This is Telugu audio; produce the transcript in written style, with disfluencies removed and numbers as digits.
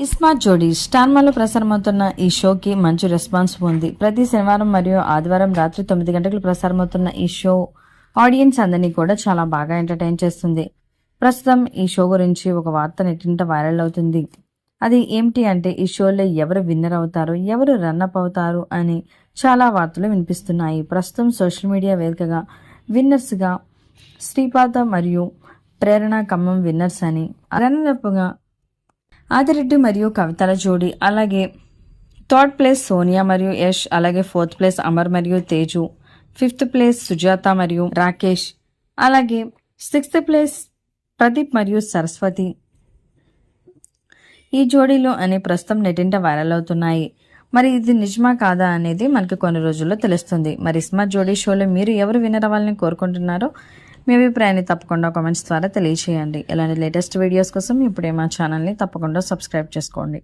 ఇస్మార్ట్ జోడీ స్టార్మాలో ప్రసారమవుతున్న ఈ షోకి మంచి రెస్పాన్స్ ఉంది. ప్రతి శనివారం మరియు ఆదివారం రాత్రి 9 గంటలకు ప్రసారమవుతున్న ఈ షో ఆడియన్స్ అందరినీ కూడా చాలా బాగా ఎంటర్టైన్ చేస్తుంది. ప్రస్తుతం ఈ షో గురించి ఒక వార్త నెట్టింట వైరల్ అవుతుంది. అది ఏమిటి అంటే ఈ షోలో ఎవరు విన్నర్ అవుతారు, ఎవరు రన్అప్ అవుతారు అని చాలా వార్తలు వినిపిస్తున్నాయి. ప్రస్తుతం సోషల్ మీడియా వేదికగా విన్నర్స్గా శ్రీపాద మరియు ప్రేరణ ఖమ్మం విన్నర్స్ అని, రన్నర్అప్గా ఆదిరెడ్డి మరియు కవితల జోడి, అలాగే థర్డ్ ప్లేస్ సోనియా మరియు యష్, అలాగే ఫోర్త్ ప్లేస్ అమర్ మరియు తేజు, ఫిఫ్త్ ప్లేస్ సుజాత మరియు రాకేష్, అలాగే సిక్స్త్ ప్లేస్ ప్రదీప్ మరియు సరస్వతి ఈ జోడీలో అని ప్రస్తుతం నెట్టింట వైరల్ అవుతున్నాయి. మరి ఇది నిజమా కాదా అనేది మనకి కొన్ని రోజుల్లో తెలుస్తుంది. మరి ఇస్మార్ట్ జోడీ షోలో మీరు ఎవరు విన్నర్ అవ్వాలని కోరుకుంటున్నారో మీ అభిప్రాయాన్ని తప్పకుండా కామెంట్స్ ద్వారా తెలియజేయండి. ఇలాంటి లేటెస్ట్ వీడియోస్ కోసం ఇప్పుడే మా ఛానల్ని తప్పకుండా సబ్స్క్రైబ్ చేసుకోండి.